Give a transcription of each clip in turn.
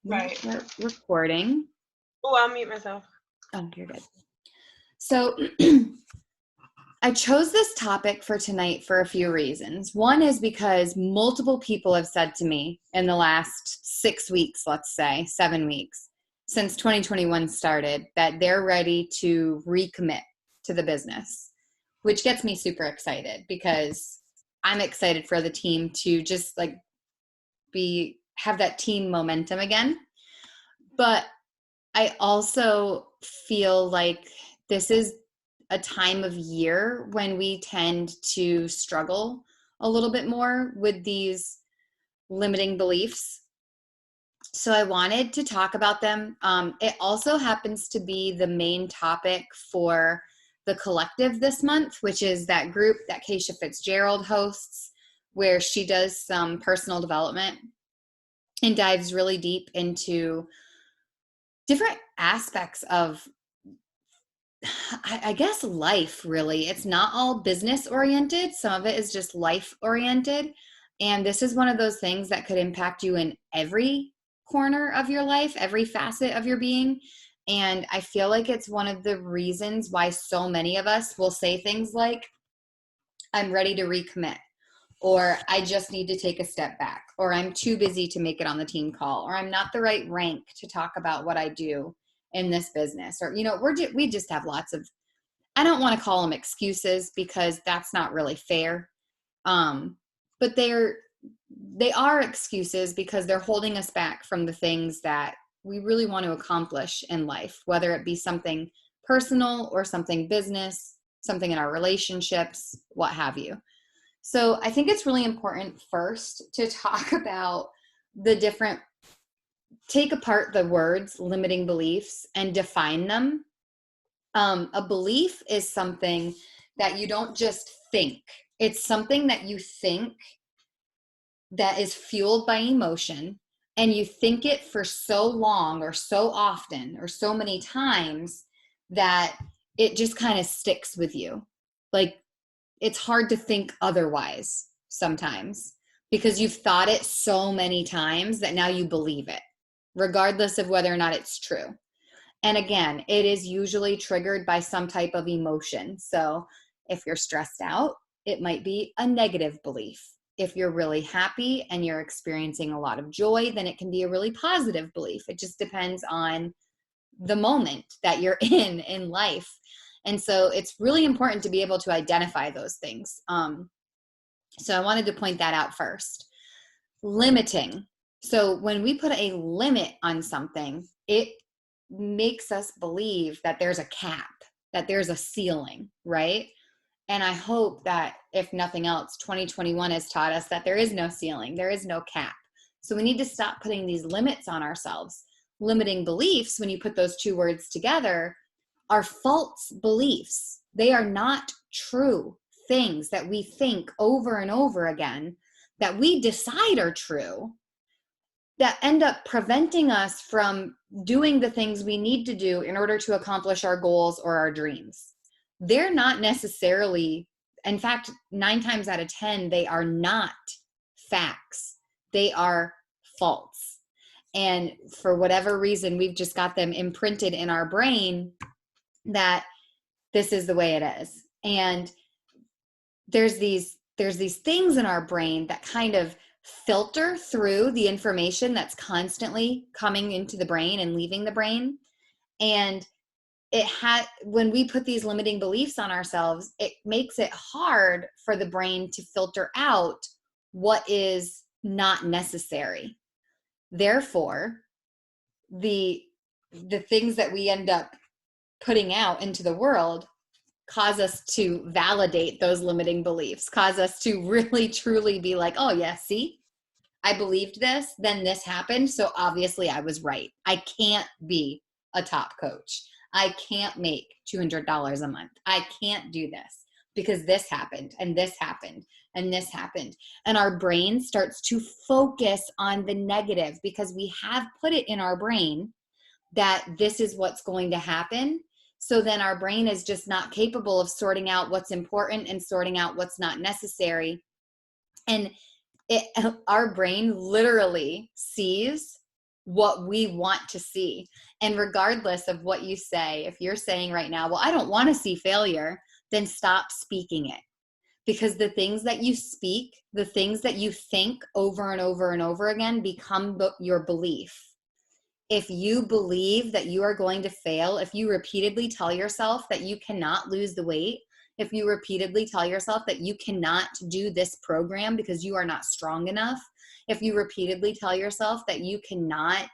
Right. We're recording. Oh, I'll mute myself. Oh, you're good. So I chose this topic for tonight for a few reasons. One is because multiple people have said to me in the last 6 weeks, let's say 7 weeks, since 2021 started, that they're ready to recommit to the business, which gets me super excited because I'm excited for the team to just like have that team momentum again. But I also feel like this is a time of year when we tend to struggle a little bit more with these limiting beliefs. So I wanted to talk about them. It also happens to be the main topic for the collective this month, which is that group that Keisha Fitzgerald hosts, where she does some personal development and dives really deep into different aspects of, I guess, life, really. It's not all business oriented. Some of it is just life oriented. And this is one of those things that could impact you in every corner of your life, every facet of your being. And I feel like it's one of the reasons why so many of us will say things like, I'm ready to recommit, or I just need to take a step back, or I'm too busy to make it on the team call, or I'm not the right rank to talk about what I do in this business. Or, we just have lots of, I don't want to call them excuses because that's not really fair. But they are excuses because they're holding us back from the things that we really want to accomplish in life, whether it be something personal or something business, something in our relationships, what have you. So I think it's really important first to talk about take apart the words limiting beliefs and define them. A belief is something that you don't just think. It's something that you think that is fueled by emotion, and you think it for so long or so often or so many times that it just kind of sticks with you. Like, it's hard to think otherwise sometimes because you've thought it so many times that now you believe it, regardless of whether or not it's true. And again, it is usually triggered by some type of emotion. So if you're stressed out, it might be a negative belief. If you're really happy and you're experiencing a lot of joy, then it can be a really positive belief. It just depends on the moment that you're in life. And so it's really important to be able to identify those things. So I wanted to point that out first. Limiting. So when we put a limit on something, it makes us believe that there's a cap, that there's a ceiling, right? And I hope that, if nothing else, 2021 has taught us that there is no ceiling, there is no cap. So we need to stop putting these limits on ourselves. Limiting beliefs, when you put those two words together, are false beliefs. They are not true things that we think over and over again that we decide are true, that end up preventing us from doing the things we need to do in order to accomplish our goals or our dreams. They're not necessarily, in fact, 9 times out of 10, they are not facts. They are false. And for whatever reason, we've just got them imprinted in our brain that this is the way it is. And there's these things in our brain that kind of filter through the information that's constantly coming into the brain and leaving the brain. And when we put these limiting beliefs on ourselves, it makes it hard for the brain to filter out what is not necessary. Therefore, the things that we end up putting out into the world cause us to validate those limiting beliefs, cause us to really truly be like, oh yeah, see, I believed this, then this happened, so obviously I was right. I can't be a top coach. I can't make $200 a month. I can't do this because this happened and this happened and this happened. And our brain starts to focus on the negative because we have put it in our brain that this is what's going to happen. So then our brain is just not capable of sorting out what's important and sorting out what's not necessary. And our brain literally sees what we want to see. And regardless of what you say, if you're saying right now, well, I don't want to see failure, then stop speaking it. Because the things that you speak, the things that you think over and over and over again become your belief. If you believe that you are going to fail, if you repeatedly tell yourself that you cannot lose the weight, if you repeatedly tell yourself that you cannot do this program because you are not strong enough, if you repeatedly tell yourself that you cannot,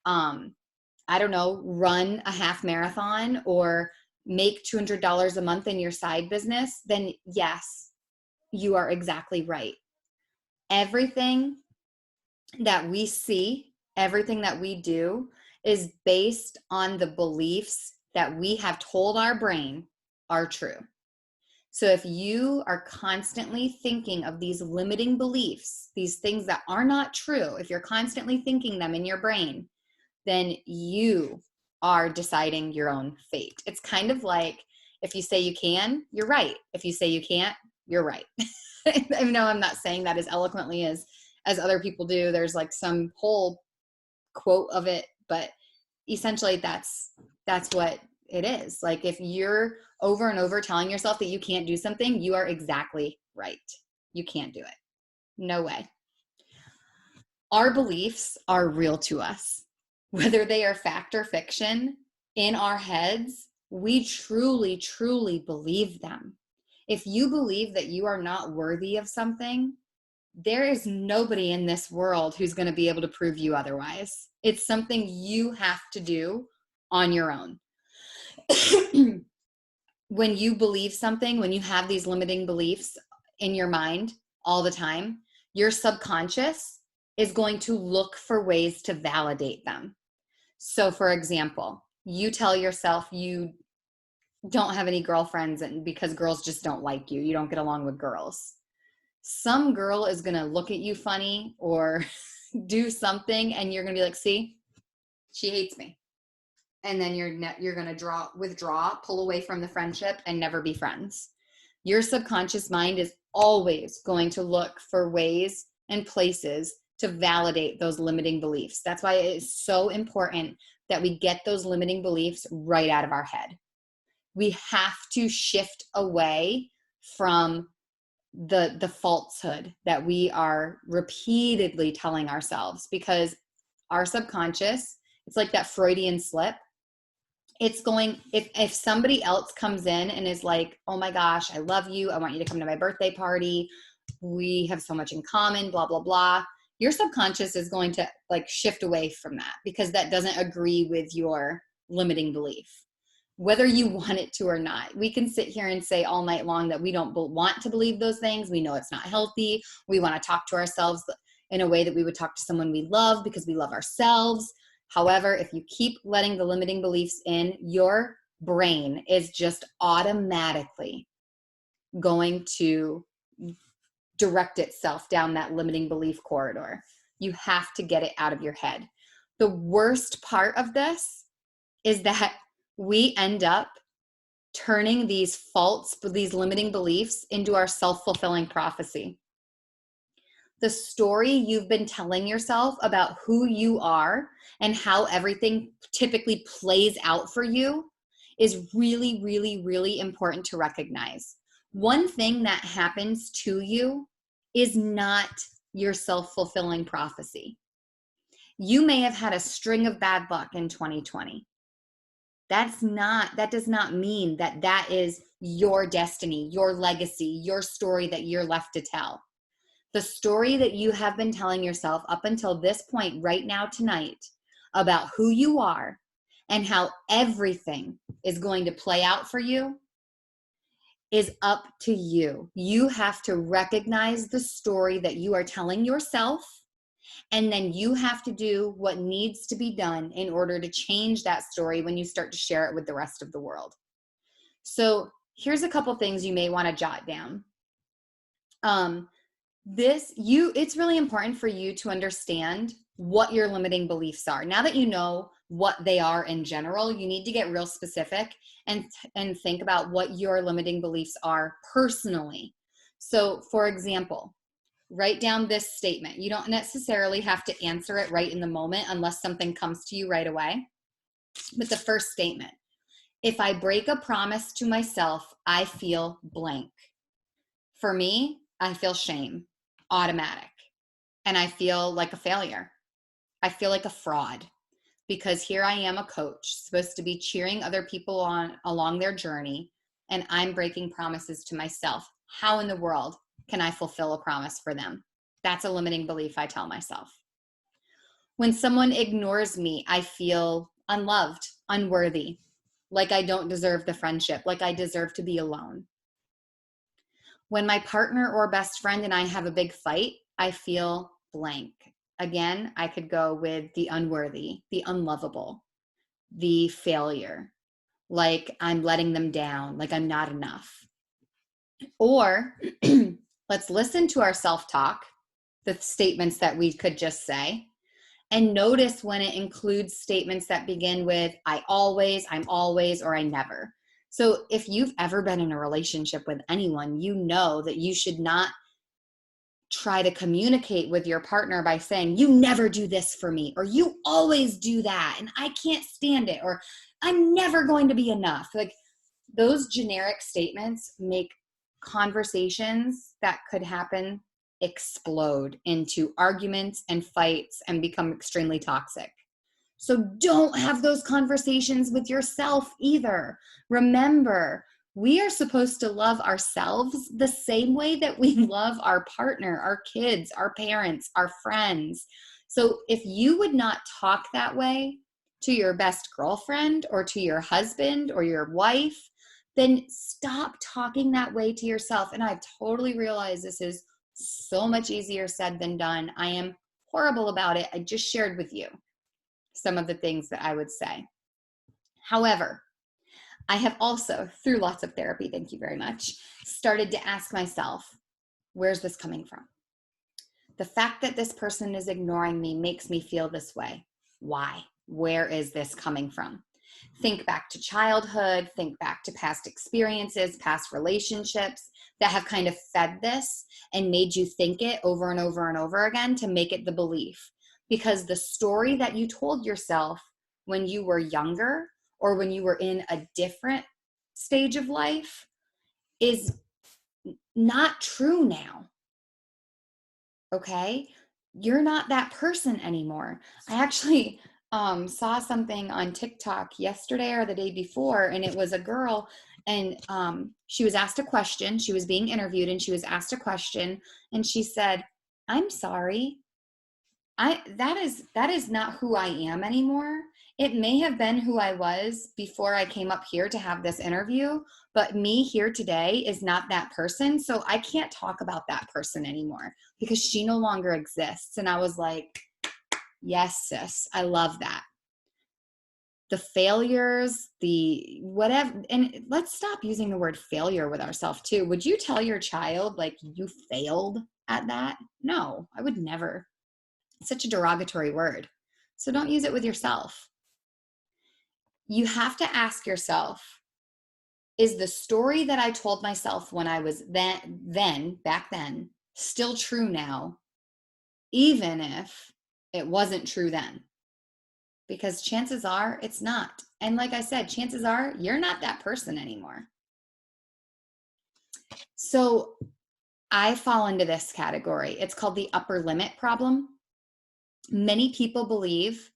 I don't know, run a half marathon or make $200 a month in your side business, then yes, you are exactly right. Everything that we see, everything that we do is based on the beliefs that we have told our brain are true. So if you are constantly thinking of these limiting beliefs, these things that are not true, if you're constantly thinking them in your brain, then you are deciding your own fate. It's kind of like if you say you can, you're right. If you say you can't, you're right. I know I'm not saying that as eloquently as other people do. There's like some whole quote of it, but essentially that's what it is. Like if you're over and over telling yourself that you can't do something, you are exactly right. You can't do it. No way. Our beliefs are real to us. Whether they are fact or fiction, in our heads, we truly, truly believe them. If you believe that you are not worthy of something, there is nobody in this world who's going to be able to prove you otherwise. It's something you have to do on your own. When you believe something, when you have these limiting beliefs in your mind all the time, your subconscious is going to look for ways to validate them. So for example, you tell yourself you don't have any girlfriends and because girls just don't like you. You don't get along with girls. Some girl is going to look at you funny or do something and you're going to be like, see, she hates me. And then you're going to withdraw, pull away from the friendship and never be friends. Your subconscious mind is always going to look for ways and places to validate those limiting beliefs. That's why it is so important that we get those limiting beliefs right out of our head. We have to shift away from the falsehood that we are repeatedly telling ourselves, because our subconscious, it's like that Freudian slip. It's going, if somebody else comes in and is like, oh my gosh, I love you, I want you to come to my birthday party, we have so much in common, blah, blah, blah. Your subconscious is going to like shift away from that because that doesn't agree with your limiting belief, whether you want it to or not. We can sit here and say all night long that we don't want to believe those things. We know it's not healthy. We want to talk to ourselves in a way that we would talk to someone we love because we love ourselves. However, if you keep letting the limiting beliefs in, your brain is just automatically going to direct itself down that limiting belief corridor. You have to get it out of your head. The worst part of this is that we end up turning these limiting beliefs into our self-fulfilling prophecy. The story you've been telling yourself about who you are and how everything typically plays out for you is really, really, really important to recognize. One thing that happens to you is not your self-fulfilling prophecy. You may have had a string of bad luck in 2020. That does not mean that that is your destiny, your legacy, your story that you're left to tell. The story that you have been telling yourself up until this point right now tonight about who you are and how everything is going to play out for you is up to you. You have to recognize the story that you are telling yourself, and then you have to do what needs to be done in order to change that story when you start to share it with the rest of the world. So here's a couple things you may want to jot down. It's really important for you to understand what your limiting beliefs are. Now that you know what they are in general, you need to get real specific and think about what your limiting beliefs are personally. So for example, Write down this statement. You don't necessarily have to answer it right in the moment unless something comes to you right away. But the first statement, if I break a promise to myself, I feel blank. For me, I feel shame, automatic. And I feel like a failure. I feel like a fraud because here I am, a coach, supposed to be cheering other people on along their journey, and I'm breaking promises to myself. How in the world can I fulfill a promise for them? That's a limiting belief I tell myself. When someone ignores me, I feel unloved, unworthy, like I don't deserve the friendship, like I deserve to be alone. When my partner or best friend and I have a big fight, I feel blank. Again, I could go with the unworthy, the unlovable, the failure, like I'm letting them down, like I'm not enough. Or let's listen to our self-talk, the statements that we could just say, and notice when it includes statements that begin with I always, I'm always, or I never. So if you've ever been in a relationship with anyone, you know that you should not try to communicate with your partner by saying, you never do this for me, or you always do that, and I can't stand it, or I'm never going to be enough. Like those generic statements make conversations that could happen explode into arguments and fights and become extremely toxic. So don't have those conversations with yourself either. Remember, we are supposed to love ourselves the same way that we love our partner, our kids, our parents, our friends. So if you would not talk that way to your best girlfriend or to your husband or your wife, then stop talking that way to yourself. And I've totally realized this is so much easier said than done. I am horrible about it. I just shared with you some of the things that I would say. However, I have also, through lots of therapy, thank you very much, started to ask myself, where's this coming from? The fact that this person is ignoring me makes me feel this way. Why? Where is this coming from? Think back to childhood, think back to past experiences, past relationships that have kind of fed this and made you think it over and over and over again to make it the belief. Because the story that you told yourself when you were younger or when you were in a different stage of life is not true now. Okay? You're not that person anymore. I actually saw something on TikTok yesterday or the day before, and it was a girl, and she was asked a question. She was being interviewed, and she was asked a question, and she said, "I'm sorry. That is not who I am anymore. It may have been who I was before I came up here to have this interview, but me here today is not that person. So I can't talk about that person anymore because she no longer exists." And I was like, yes, sis, I love that. The failures, the whatever, and let's stop using the word failure with ourselves too. Would you tell your child like you failed at that? No, I would never. It's such a derogatory word. So don't use it with yourself. You have to ask yourself, is the story that I told myself when I was back then, still true now, even if it wasn't true then? Because chances are it's not. And like I said, chances are you're not that person anymore. So I fall into this category. It's called the upper limit problem. Many people believe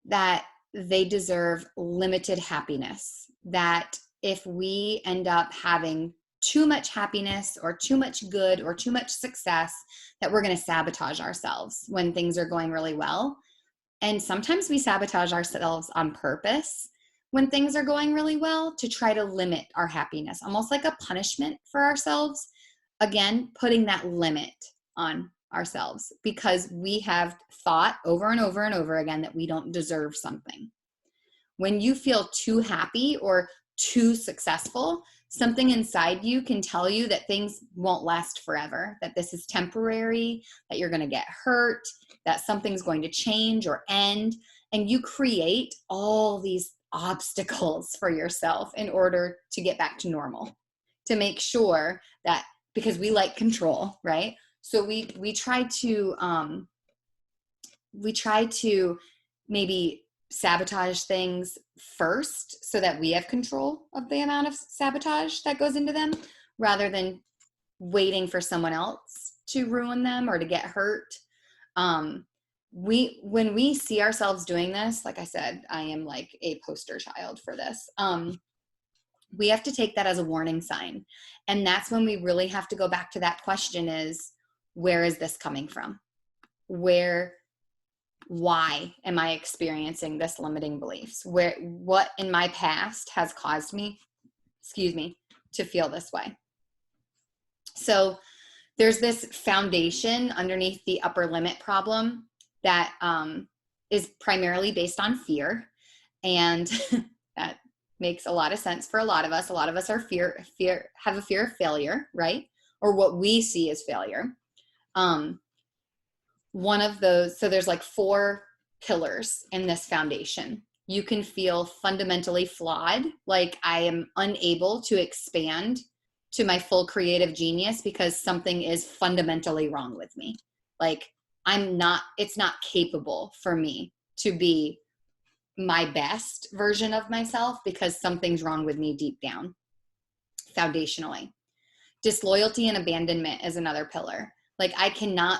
that they deserve limited happiness, that if we end up having too much happiness or too much good or too much success, that we're going to sabotage ourselves when things are going really well. And sometimes we sabotage ourselves on purpose when things are going really well to try to limit our happiness, almost like a punishment for ourselves. Again, putting that limit on ourselves because we have thought over and over and over again that we don't deserve something. When you feel too happy or too successful, something inside you can tell you that things won't last forever, that this is temporary, that you're going to get hurt, that something's going to change or end. And you create all these obstacles for yourself in order to get back to normal, to make sure that, because we like control, right? So we try to maybe sabotage things first so that we have control of the amount of sabotage that goes into them, rather than waiting for someone else to ruin them or to get hurt. When we see ourselves doing this, like I said, I am like a poster child for this. We have to take that as a warning sign. And that's when we really have to go back to that question is, where is this coming from? Why am I experiencing this limiting beliefs? What in my past has caused me, to feel this way? So there's this foundation underneath the upper limit problem that is primarily based on fear. And that makes a lot of sense for a lot of us. A lot of us are have a fear of failure, right? Or what we see as failure. One of those, so there's like 4 pillars in this foundation. You can feel fundamentally flawed, like I am unable to expand to my full creative genius because something is fundamentally wrong with me. Like it's not capable for me to be my best version of myself because something's wrong with me deep down, foundationally. Disloyalty and abandonment is another pillar. Like I cannot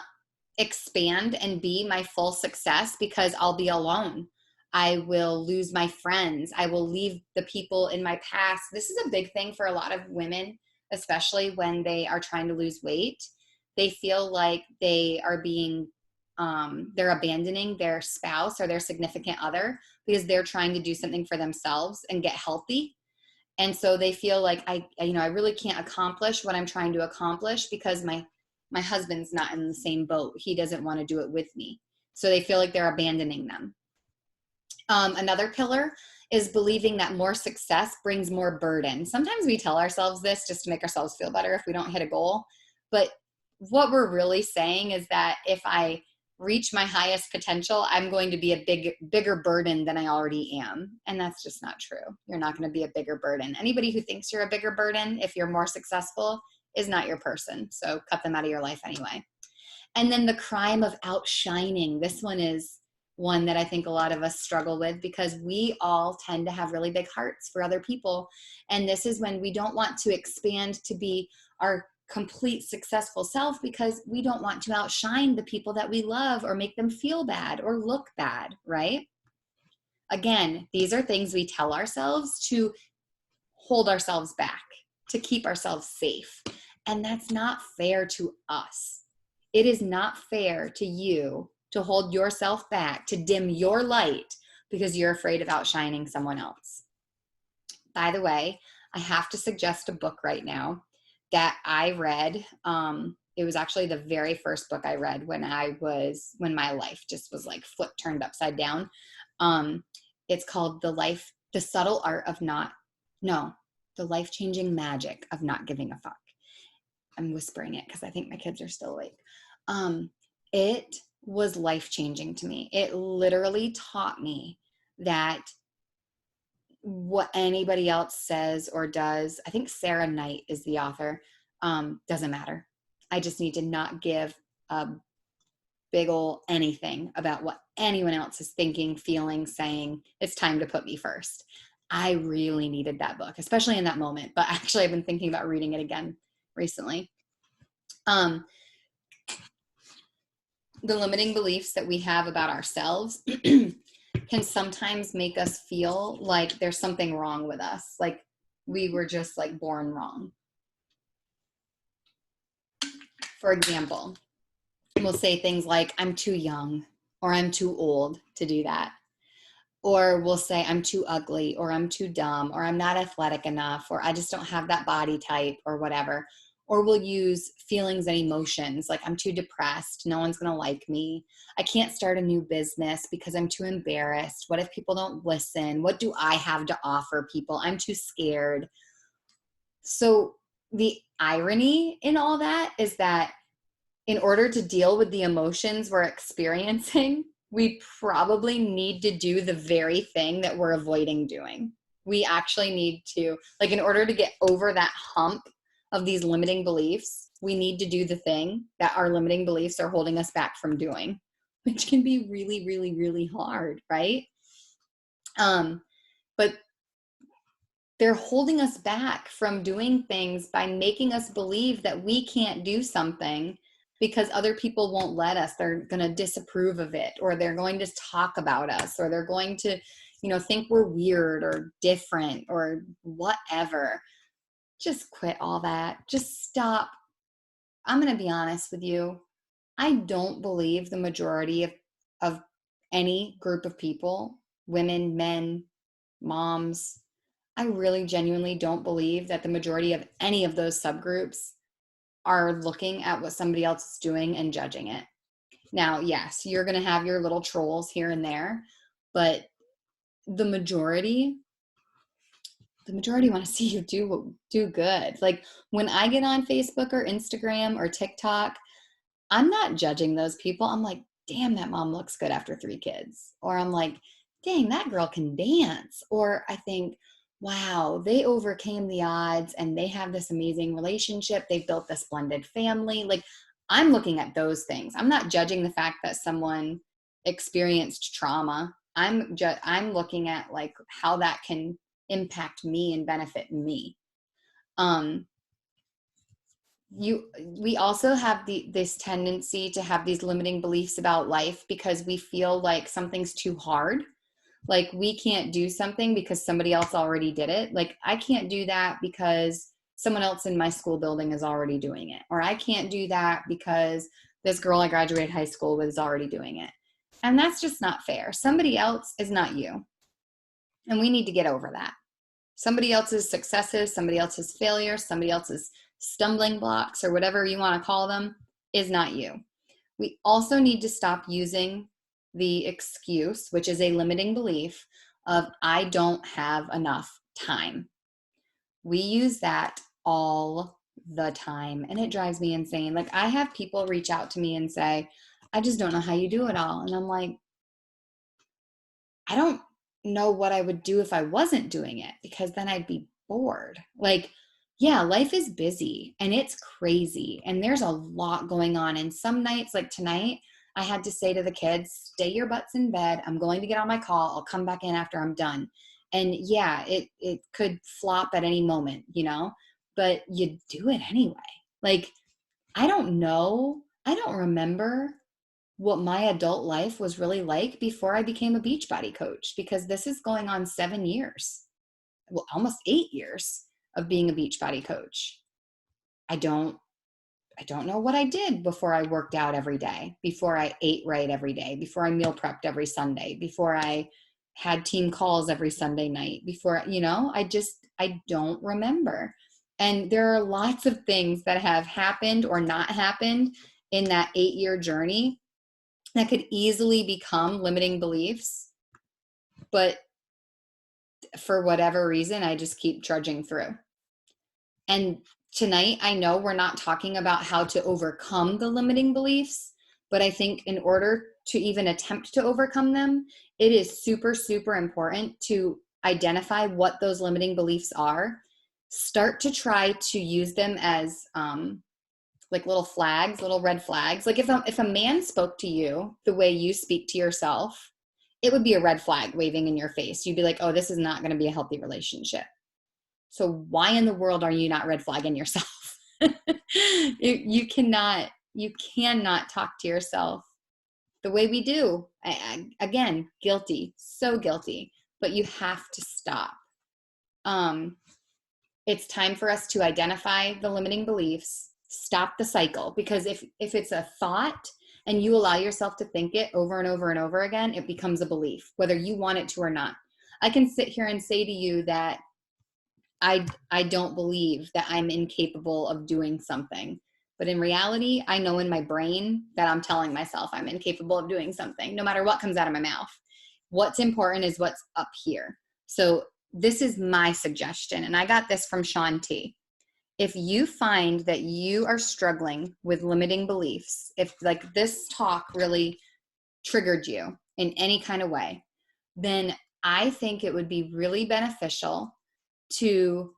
expand and be my full success because I'll be alone. I will lose my friends. I will leave the people in my past. This is a big thing for a lot of women, especially when they are trying to lose weight. They feel like they are they're abandoning their spouse or their significant other because they're trying to do something for themselves and get healthy. And so they feel like I really can't accomplish what I'm trying to accomplish because my husband's not in the same boat. He doesn't want to do it with me. So they feel like they're abandoning them. Another pillar is believing that more success brings more burden. Sometimes we tell ourselves this just to make ourselves feel better if we don't hit a goal. But what we're really saying is that if I reach my highest potential, I'm going to be a bigger burden than I already am. And that's just not true. You're not going to be a bigger burden. Anybody who thinks you're a bigger burden, if you're more successful, is not your person. So cut them out of your life anyway. And then the crime of outshining. This one is one that I think a lot of us struggle with because we all tend to have really big hearts for other people. And this is when we don't want to expand to be our complete successful self because we don't want to outshine the people that we love or make them feel bad or look bad, right? Again, these are things we tell ourselves to hold ourselves back, to keep ourselves safe. And that's not fair to us. It is not fair to you to hold yourself back, to dim your light because you're afraid of outshining someone else. By the way, I have to suggest a book right now that I read. It was actually the very first book I read when my life just was like turned upside down. It's called The Life-Changing Magic of Not Giving a Fuck. I'm whispering it because I think my kids are still awake. It was life-changing to me. It literally taught me that what anybody else says or does, I think Sarah Knight is the author, doesn't matter. I just need to not give a big ol' anything about what anyone else is thinking, feeling, saying. It's time to put me first. I really needed that book, especially in that moment. But actually, I've been thinking about reading it again recently. The limiting beliefs that we have about ourselves can sometimes make us feel like there's something wrong with us. Like we were just like born wrong. For example, we'll say things like, I'm too young, or I'm too old to do that. Or we'll say, I'm too ugly, or I'm too dumb, or I'm not athletic enough, or I just don't have that body type, or whatever. Or we'll use feelings and emotions like I'm too depressed, no one's going to like me. I can't start a new business because I'm too embarrassed. What if people don't listen? What do I have to offer people? I'm too scared. So the irony in all that is that in order to deal with the emotions we're experiencing, we probably need to do the very thing that we're avoiding doing. We actually need to, like, in order to get over that hump of these limiting beliefs, we need to do the thing that our limiting beliefs are holding us back from doing, which can be really, really, really hard, right? But they're holding us back from doing things by making us believe that we can't do something because other people won't let us. They're going to disapprove of it, or they're going to talk about us, or they're going to, think we're weird or different or whatever. Just quit all that. Just stop. I'm going to be honest with you. I don't believe the majority of any group of people, women, men, moms, I really genuinely don't believe that the majority of any of those subgroups are looking at what somebody else is doing and judging it. Now, yes, you're going to have your little trolls here and there, but the majority want to see you do good. Like when I get on Facebook or Instagram or TikTok, I'm not judging those people. I'm like, damn, that mom looks good after 3 kids. Or I'm like, dang, that girl can dance. Or I think, wow, they overcame the odds and they have this amazing relationship. They built this blended family. Like I'm looking at those things. I'm not judging the fact that someone experienced trauma. I'm looking at like how that can impact me and benefit me. We also have this tendency to have these limiting beliefs about life because we feel like something's too hard. Like we can't do something because somebody else already did it. Like I can't do that because someone else in my school building is already doing it. Or I can't do that because this girl I graduated high school with is already doing it. And that's just not fair. Somebody else is not you. And we need to get over that. Somebody else's successes, somebody else's failures, somebody else's stumbling blocks, or whatever you want to call them, is not you. We also need to stop using the excuse, which is a limiting belief, of I don't have enough time. We use that all the time, and it drives me insane. Like I have people reach out to me and say, I just don't know how you do it all. And I'm like, I don't know what I would do if I wasn't doing it, because then I'd be bored. Like, yeah, life is busy and it's crazy and there's a lot going on. And some nights, like tonight, I had to say to the kids, stay your butts in bed. I'm going to get on my call. I'll come back in after I'm done. And yeah, it could flop at any moment, but you do it anyway. Like, I don't know. I don't remember what my adult life was really like before I became a Beachbody coach, because this is going on 7 years, well, almost 8 years of being a Beachbody coach. I don't know what I did before I worked out every day, before I ate right every day, before I meal prepped every Sunday, before I had team calls every Sunday night, before, I don't remember. And there are lots of things that have happened or not happened in that 8-year journey that could easily become limiting beliefs. But for whatever reason, I just keep trudging through. And tonight, I know we're not talking about how to overcome the limiting beliefs, but I think in order to even attempt to overcome them, it is super, super important to identify what those limiting beliefs are. Start to try to use them as like little flags, little red flags. Like if a man spoke to you the way you speak to yourself, it would be a red flag waving in your face. You'd be like, oh, this is not going to be a healthy relationship. So why in the world are you not red flagging yourself? You cannot talk to yourself the way we do. Again, guilty, so guilty, but you have to stop. It's time for us to identify the limiting beliefs, stop the cycle, because if it's a thought and you allow yourself to think it over and over and over again, it becomes a belief, whether you want it to or not. I can sit here and say to you that I don't believe that I'm incapable of doing something. But in reality, I know in my brain that I'm telling myself I'm incapable of doing something, no matter what comes out of my mouth. What's important is what's up here. So this is my suggestion, and I got this from Shaun T. If you find that you are struggling with limiting beliefs, if like this talk really triggered you in any kind of way, then I think it would be really beneficial to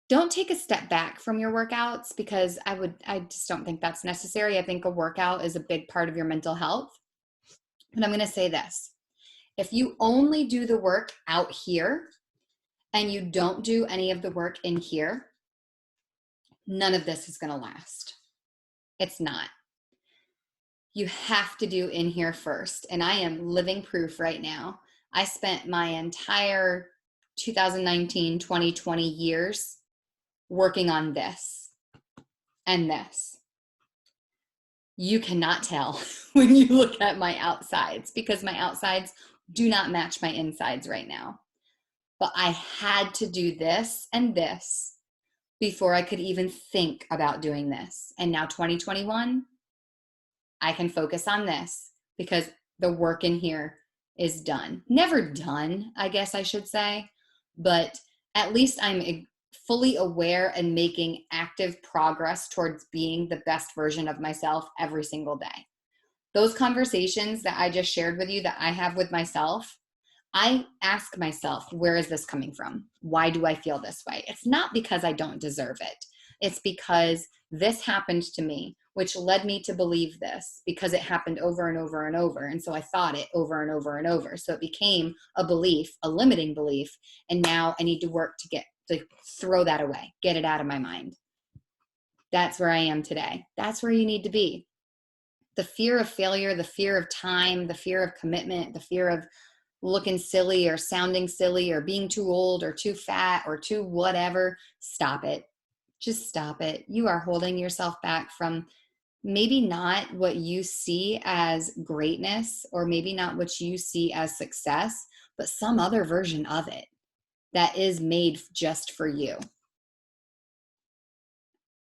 Don't take a step back from your workouts, because I just don't think that's necessary. I think a workout is a big part of your mental health. But I'm going to say this. If you only do the work out here and you don't do any of the work in here, none of this is going to last. It's not. You have to do in here first. And I am living proof right now. I spent my entire 2019, 2020 years working on this and this. You cannot tell when you look at my outsides, because my outsides do not match my insides right now. But I had to do this and this before I could even think about doing this. And now 2021, I can focus on this because the work in here is done. Never done, I guess I should say, but at least I'm fully aware and making active progress towards being the best version of myself every single day. Those conversations that I just shared with you that I have with myself, I ask myself, where is this coming from? Why do I feel this way? It's not because I don't deserve it. It's because this happened to me, which led me to believe this because it happened over and over and over. And so I thought it over and over and over. So it became a belief, a limiting belief. And now I need to work to throw that away, get it out of my mind. That's where I am today. That's where you need to be. The fear of failure, the fear of time, the fear of commitment, the fear of looking silly or sounding silly or being too old or too fat or too whatever, stop it. Just stop it. You are holding yourself back from maybe not what you see as greatness, or maybe not what you see as success, but some other version of it that is made just for you.